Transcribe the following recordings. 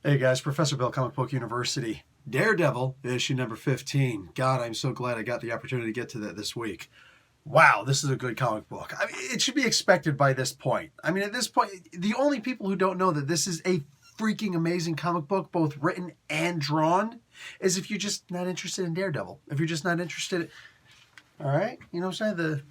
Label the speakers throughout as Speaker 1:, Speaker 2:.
Speaker 1: Hey guys, Professor Bill, Comic Book University. Daredevil, issue number 15. God, I'm so glad I got the opportunity to get to that this week. Wow, this is a good comic book. I mean, it should be expected by this point. I mean, at this point, the only people who don't know that this is a freaking amazing comic book, both written and drawn, is if you're just not interested in Daredevil. If you're just not interested, all right, you know what I'm saying?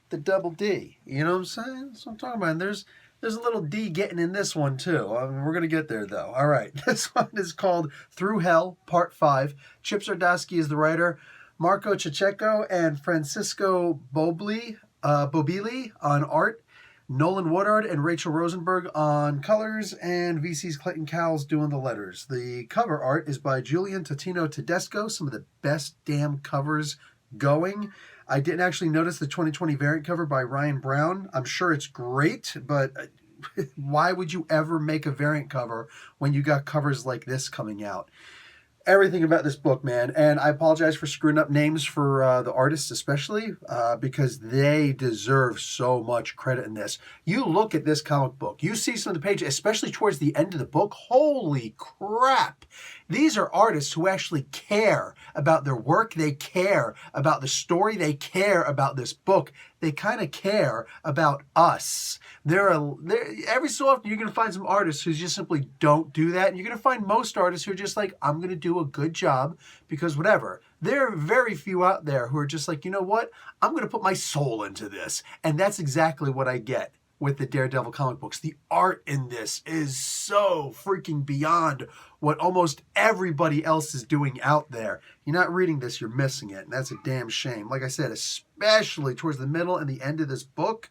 Speaker 1: The double D. You know what I'm saying? That's what I'm talking about. And there's a little D getting in this one too. I mean, we're gonna get there though. All right, this one is called Through Hell, Part 5. Chip Zdarsky is the writer. Marco Checheco and Francisco Bobili on art. Nolan Woodard and Rachel Rosenberg on colors, and VC's Clayton Cowles doing the letters. The cover art is by Julian Totino Tedesco, some of the best damn covers going. I didn't actually notice the 2020 variant cover by Ryan Brown. I'm sure it's great, but why would you ever make a variant cover when you got covers like this coming out? Everything about this book, man, and I apologize for screwing up names for the artists especially, because they deserve so much credit in this. You look at this comic book, you see some of the pages, especially towards the end of the book, holy crap! These are artists who actually care about their work, they care about the story, they care about this book, they kind of care about us. Every so often you're going to find some artists who just simply don't do that, and you're going to find most artists who are just like, I'm going to do a good job because whatever. There are very few out there who are just like, you know what, I'm going to put my soul into this, and that's exactly what I get with the Daredevil comic books. The art in this is so freaking beyond what almost everybody else is doing out there. You're not reading this, you're missing it, and that's a damn shame. Like I said, especially towards the middle and the end of this book,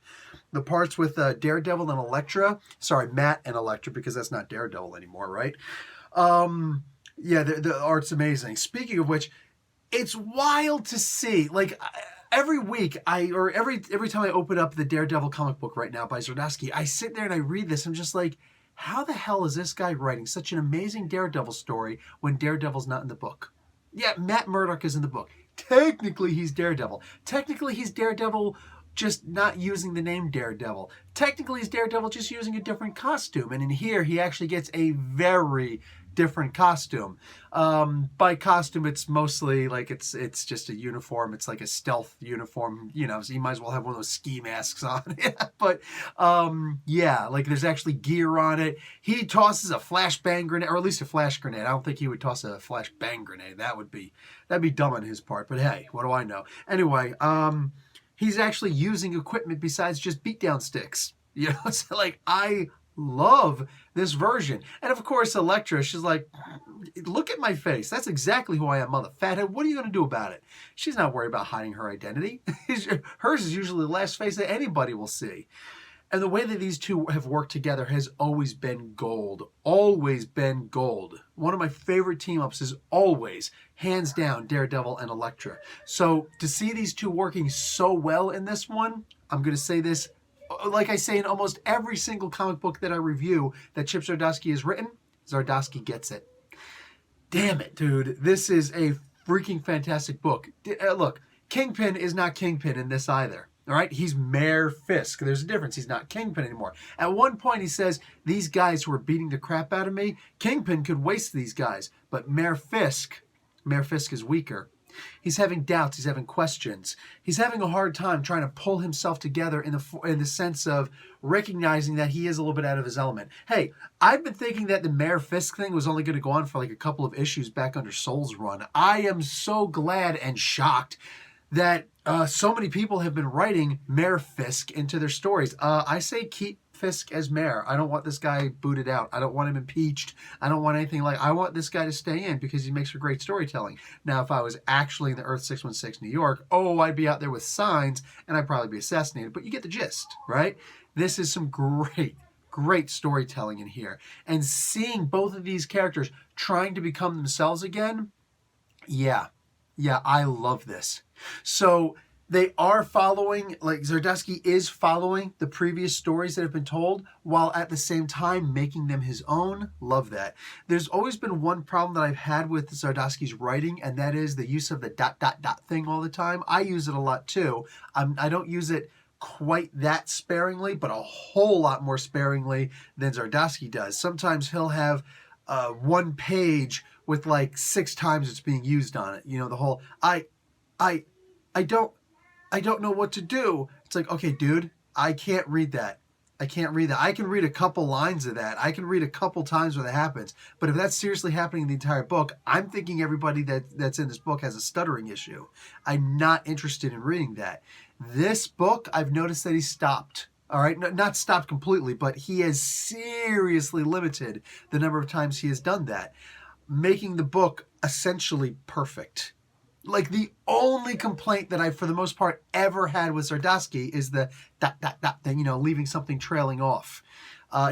Speaker 1: the parts with Daredevil and Elektra, sorry, Matt and Elektra, because that's not Daredevil anymore, right? Yeah, the art's amazing. Speaking of which, it's wild to see, like, every week, every time I open up the Daredevil comic book right now by Zdarsky, I sit there and I read this. I'm just like, how the hell is this guy writing such an amazing Daredevil story when Daredevil's not in the book? Yeah, Matt Murdock is in the book. Technically, he's Daredevil. Technically, he's Daredevil just not using the name Daredevil. Technically, he's Daredevil just using a different costume. And in here, he actually gets a very different costume. By costume, it's mostly like it's just a uniform. It's like a stealth uniform, you know, so you might as well have one of those ski masks on. But yeah, like there's actually gear on it. He tosses a flashbang grenade, or at least a flash grenade. I don't think he would toss a flashbang grenade. That'd be dumb on his part. But hey, what do I know? Anyway, he's actually using equipment besides just beatdown sticks. You know, so like I love this version. And of course, Elektra, she's like, look at my face. That's exactly who I am, mother fathead. What are you going to do about it? She's not worried about hiding her identity. Hers is usually the last face that anybody will see. And the way that these two have worked together has always been gold. Always been gold. One of my favorite team-ups is always, hands down, Daredevil and Elektra. So to see these two working so well in this one, I'm going to say this, like I say in almost every single comic book that I review that Chip Zdarsky has written, Zdarsky gets it. Damn it, dude. This is a freaking fantastic book. Look, Kingpin is not Kingpin in this either. All right, he's Mayor Fisk. There's a difference. He's not Kingpin anymore. At one point, he says, these guys who are beating the crap out of me, Kingpin could waste these guys. But Mayor Fisk is weaker. He's having doubts. He's having questions. He's having a hard time trying to pull himself together in the sense of recognizing that he is a little bit out of his element. Hey, I've been thinking that the Mayor Fisk thing was only going to go on for like a couple of issues back under Soul's run. I am so glad and shocked that so many people have been writing Mayor Fisk into their stories. I say keep Fisk as mayor. I don't want this guy booted out. I don't want him impeached. I don't want anything like. I want this guy to stay in because he makes for great storytelling. Now, if I was actually in the Earth 616 New York, I'd be out there with signs and I'd probably be assassinated. But you get the gist, right? This is some great storytelling in here. And seeing both of these characters trying to become themselves again, yeah, I love this. So they are following, like Zdarsky is following the previous stories that have been told while at the same time making them his own. Love that. There's always been one problem that I've had with Zdarsky's writing, and that is the use of the ... thing all the time. I use it a lot too. I don't use it quite that sparingly, but a whole lot more sparingly than Zdarsky does. Sometimes he'll have one page with like 6 times it's being used on it. You know, the whole I I don't know what to do. It's like, okay, dude, I can't read that. I can't read that. I can read a couple lines of that. I can read a couple times when that happens. But if that's seriously happening in the entire book, I'm thinking everybody that's in this book has a stuttering issue. I'm not interested in reading that. This book, I've noticed that he stopped. All right, not stopped completely, but he has seriously limited the number of times he has done that, making the book essentially perfect. Like, the only complaint that I, for the most part, ever had with Zardowski is the dot thing, you know, leaving something trailing off.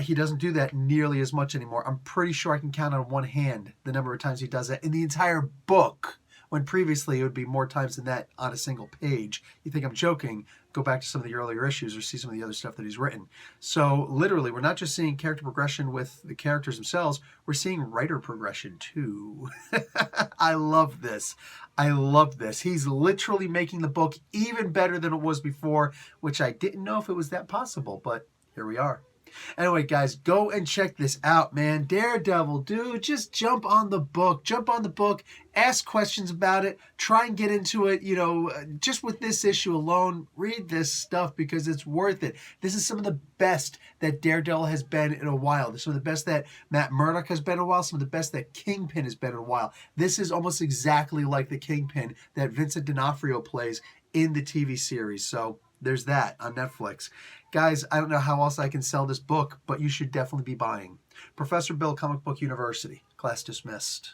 Speaker 1: He doesn't do that nearly as much anymore. I'm pretty sure I can count on one hand the number of times he does that in the entire book, when previously it would be more times than that on a single page. You think I'm joking? Go back to some of the earlier issues or see some of the other stuff that he's written. So literally, we're not just seeing character progression with the characters themselves, we're seeing writer progression too. I love this. I love this. He's literally making the book even better than it was before, which I didn't know if it was that possible, but here we are. Anyway, guys, go and check this out, man. Daredevil, dude, just jump on the book. Jump on the book. Ask questions about it. Try and get into it, you know, just with this issue alone. Read this stuff because it's worth it. This is some of the best that Daredevil has been in a while. This is some of the best that Matt Murdock has been in a while. Some of the best that Kingpin has been in a while. This is almost exactly like the Kingpin that Vincent D'Onofrio plays in the TV series. So there's that on Netflix. Guys, I don't know how else I can sell this book, but you should definitely be buying. Professor Bill, Comic Book University. Class dismissed.